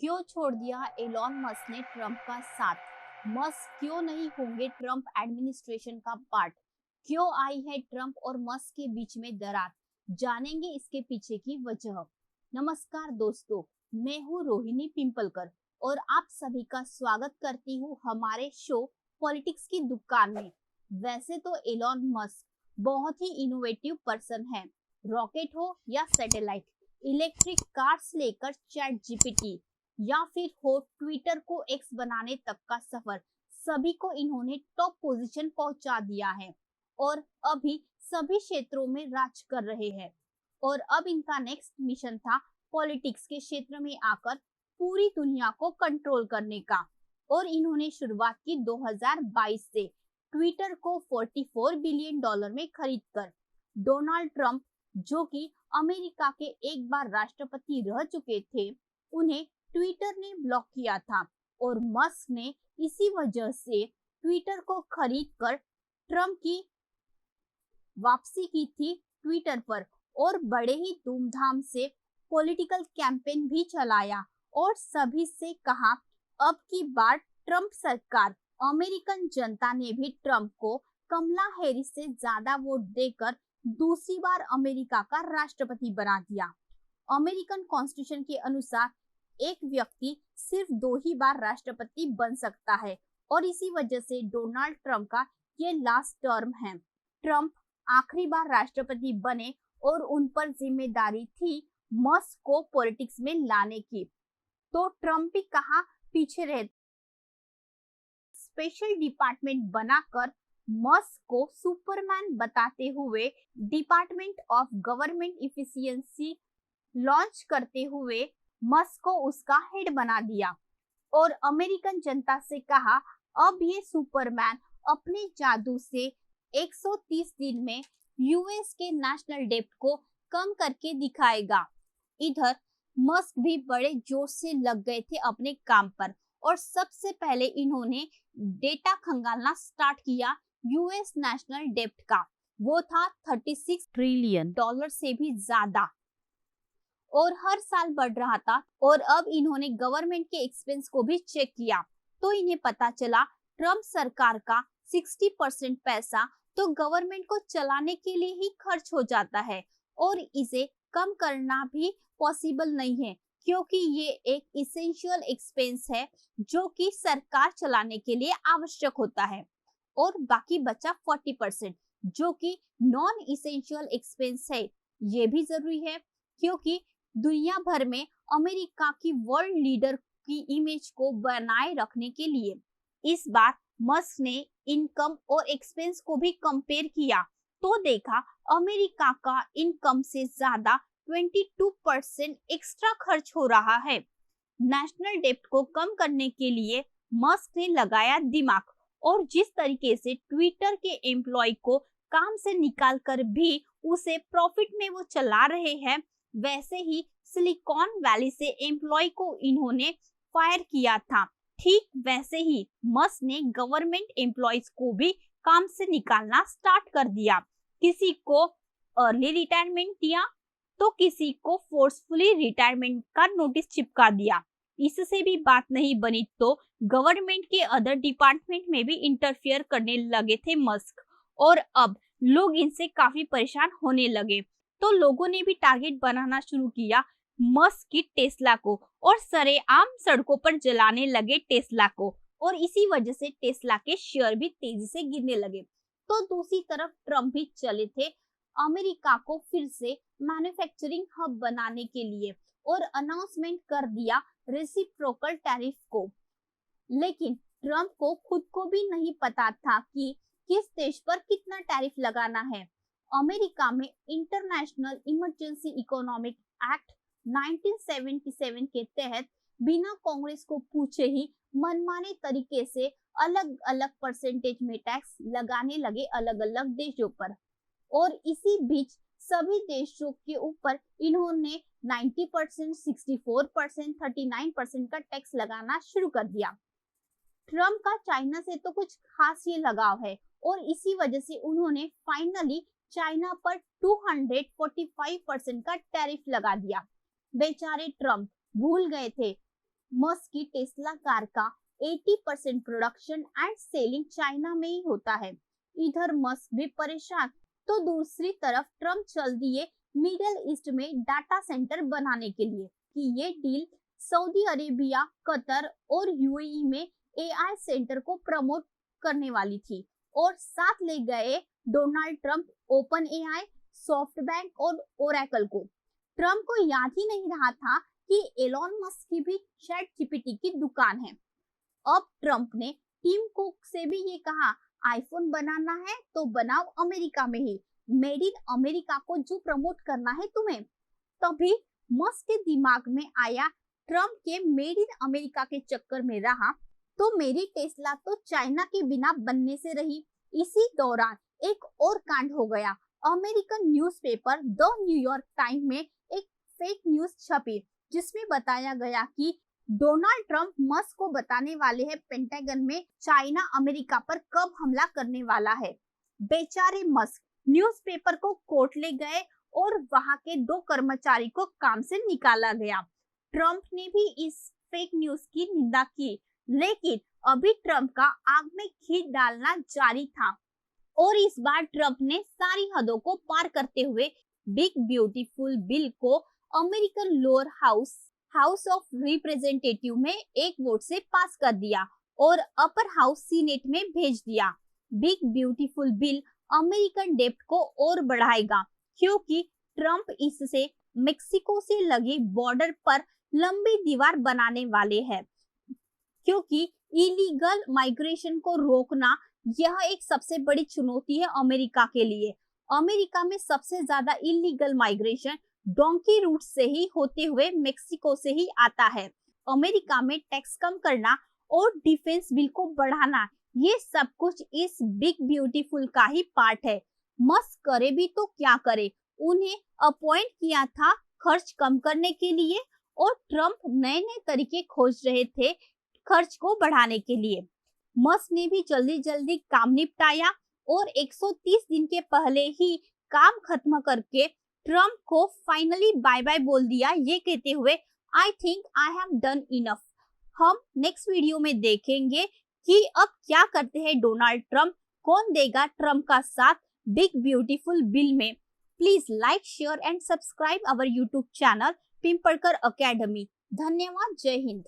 क्यों छोड़ दिया एलॉन मस्क ने ट्रंप का साथ? मस्क क्यों नहीं होंगे ट्रंप एडमिनिस्ट्रेशन का पार्ट? क्यों आई है ट्रंप और मस्क के बीच में दरार? जानेंगे इसके पीछे की वजह। नमस्कार दोस्तों, मैं हूँ रोहिणी पिंपलकर और आप सभी का स्वागत करती हूँ हमारे शो पॉलिटिक्स की दुकान में। वैसे तो एलॉन मस्क बहुत ही इनोवेटिव पर्सन है। रॉकेट हो या सैटेलाइट, इलेक्ट्रिक कार्स लेकर चैट जीपीटी या फिर हो ट्विटर को एक्स बनाने तक का सफर, सभी को इन्होंने टॉप पोजीशन पहुंचा दिया है और अभी सभी क्षेत्रों में राज कर रहे हैं। और अब इनका नेक्स्ट मिशन था पॉलिटिक्स के क्षेत्र में आकर पूरी दुनिया को कंट्रोल करने का। और इन्होंने शुरुआत की 2022 से ट्विटर को $44 बिलियन में खरीदकर। डोनाल्ड ट्रंप, जो कि अमेरिका के एक बार राष्ट्रपति रह चुके थे, उन्हें ट्विटर ने ब्लॉक किया था और मस्क ने इसी वजह से ट्विटर को खरीदकर ट्रंप की वापसी की थी ट्विटर पर और बड़े ही धूमधाम से पॉलिटिकल कैंपेन भी चलाया और सभी से कहा अब की बार ट्रंप सरकार। अमेरिकन जनता ने भी ट्रंप को कमला हैरिस से ज्यादा वोट देकर दूसरी बार अमेरिका का राष्ट्रपति बना दिया। अमेरिकन कॉन्स्टिट्यूशन के अनुसार एक व्यक्ति सिर्फ 2 ही बार राष्ट्रपति बन सकता है और इसी वजह से डोनाल्ड ट्रंप का ये लास्ट टर्म है। ट्रंप आखिरी बार राष्ट्रपति बने और उन पर जिम्मेदारी थी मस्क को पॉलिटिक्स में लाने की, तो ट्रंप भी कहाँ पीछे रहे। स्पेशल डिपार्टमेंट बनाकर मस्क को सुपरमैन बताते हुए department of government efficiency launch करते हुए मस्क को उसका हेड बना दिया और अमेरिकन जनता से कहा अब ये सुपरमैन अपने जादू से 130 दिन में यूएस के नेशनल डेब्ट को कम करके दिखाएगा। इधर मस्क भी बड़े जोश से लग गए थे अपने काम पर और सबसे पहले इन्होंने डेटा खंगालना स्टार्ट किया यूएस नेशनल डेब्ट का। वो था $36 ट्रिलियन से भी ज्यादा और हर साल बढ़ रहा था। और अब इन्होंने गवर्नमेंट के एक्सपेंस को भी चेक किया तो इन्हें पता चला ट्रंप सरकार का 60% पैसा तो गवर्नमेंट को चलाने के लिए ही खर्च हो जाता है और इसे कम करना भी पॉसिबल नहीं है क्योंकि ये एक इसेंशियल एक्सपेंस है जो कि सरकार चलाने के लिए आवश्यक होता है। और बाकी बचा 40% जो कि नॉन इसेंशियल एक्सपेंस है। ये भी जरूरी है क्योंकि दुनिया भर में अमेरिका की वर्ल्ड लीडर की इमेज को बनाए रखने के लिए। इस बार मस्क ने इनकम और एक्सपेंस को भी कंपेयर किया तो देखा अमेरिका का इनकम से ज्यादा 22% एक्स्ट्रा खर्च हो रहा है। नेशनल डेब्ट को कम करने के लिए मस्क ने लगाया दिमाग और जिस तरीके से ट्विटर के एम्प्लॉय को काम से निकाल कर भी उसे प्रॉफिट में वो चला रहे हैं, वैसे ही सिलिकॉन वैली से एम्प्लॉय को इन्होंने फायर किया था। ठीक वैसे ही मस्क ने गवर्नमेंट एम्प्लॉयज को भी काम से निकालना स्टार्ट कर दिया। किसी को अर्ली रिटायरमेंट दिया तो किसी को फोर्सफुली रिटायरमेंट का नोटिस चिपका दिया। इससे भी बात नहीं बनी तो गवर्नमेंट के अदर डिपार्टमेंट में भी इंटरफियर करने लगे थे मस्क और अब लोग इनसे काफी परेशान होने लगे तो लोगों ने भी टारगेट बनाना शुरू किया मस्क की टेस्ला को और सरेआम सड़कों पर जलाने लगे टेस्ला को और इसी वजह से टेस्ला के शेयर भी तेजी से गिरने लगे। तो दूसरी तरफ ट्रंप भी चले थे अमेरिका को फिर से मैन्युफैक्चरिंग हब बनाने के लिए और अनाउंसमेंट कर दिया रेसिप्रोकल टैरिफ को। लेकिन ट्रंप को खुद को भी नहीं पता था कि किस देश पर कितना टैरिफ लगाना है। अमेरिका में इंटरनेशनल इमरजेंसी इकोनॉमिक एक्ट 1977 के तहत बिना कांग्रेस को पूछे ही मनमाने तरीके से अलग अलग परसेंटेज में टैक्स लगाने लगे अलग अलग देशों पर और इसी बीच सभी देशों के ऊपर इन्होंने 90%, 64%, 39% का टैक्स लगाना शुरू कर दिया। ट्रंप का चाइना से तो कुछ खास ये लगाव है और इसी वजह से उन्होंने फाइनली चाइना पर 245% का टैरिफ लगा दिया। बेचारे ट्रंप भूल गए थे मस्क की टेस्ला कार का 80% प्रोडक्शन एंड सेलिंग चाइना में ही होता है। इधर मस्क भी परेशान, तो दूसरी तरफ ट्रम्प चल दिए मिडिल ईस्ट में डाटा सेंटर बनाने के लिए कि ये डील सऊदी अरेबिया, कतर और यूएई में एआई सेंटर को प्रमोट करने वाली थी और साथ ले गए Donald Trump open AI, SoftBank और ओरेकल को। ट्रम्प को याद ही नहीं रहा था कि एलोन मस्क की भी चैट जीपीटी की दुकान है। अब ट्रम्प ने टीम कुक से भी ये कहा, आईफोन बनाना है तो बनाओ अमेरिका में ही, मेड इन अमेरिका को जो प्रमोट करना है तुम्हें। तभी मस्क के दिमाग में आया, ट्रम्प के मेड इन अमेरिका के चक्कर में रहा तो मेरी टेस्ला तो चाइना के बिना बनने से रही। इसी दौरान एक और कांड हो गया। American newspaper the New York times में एक फेक न्यूज छपी जिसमें बताया गया कि डोनाल्ड ट्रम्प मस्क को बताने वाले हैं पेंटागन में चाइना अमेरिका पर कब हमला करने वाला है। बेचारे मस्क न्यूज़पेपर को कोर्ट ले गए और वहां के 2 कर्मचारी को काम से निकाला गया। ट्रम्प ने भी इस फेक न्यूज की निंदा की, लेकिन अभी ट्रम्प का आग में घी डालना जारी था और इस बार ट्रम्प ने सारी हदों को पार करते हुए बिग ब्यूटीफुल बिल को American lower house of representative में एक वोट से पास कर दिया और अपर हाउस सीनेट में भेज दिया। बिग ब्यूटीफुल बिल अमेरिकन डेब्ट को और बढ़ाएगा क्योंकि ट्रम्प इससे मेक्सिको से लगी बॉर्डर पर लंबी दीवार बनाने वाले हैं। क्योंकि इलीगल माइग्रेशन को रोकना यह एक सबसे बड़ी चुनौती है अमेरिका के लिए। अमेरिका में सबसे ज्यादा इलीगल माइग्रेशन डोंकी रूट से ही होते हुए मेक्सिको से ही आता है। अमेरिका में टैक्स कम करना और डिफेंस बिल को बढ़ाना, ये सब कुछ इस बिग ब्यूटीफुल का ही पार्ट है। मस्क करे भी तो क्या करे, उन्हें अपॉइंट किया था खर्च कम करने के लिए और ट्रम्प नए नए तरीके खोज रहे थे खर्च को बढ़ाने के लिए। मस्क ने भी जल्दी जल्दी काम निपटाया और 130 दिन के पहले ही काम खत्म करके ट्रम्प को फाइनली बाय बाय बोल दिया, ये कहते हुए I think I have done enough. हम नेक्स्ट वीडियो में देखेंगे कि अब क्या करते हैं डोनाल्ड ट्रम्प, कौन देगा ट्रम्प का साथ बिग ब्यूटीफुल बिल में। Please like, share and subscribe our YouTube channel Pimpalkar academy. धन्यवाद। जय हिंद।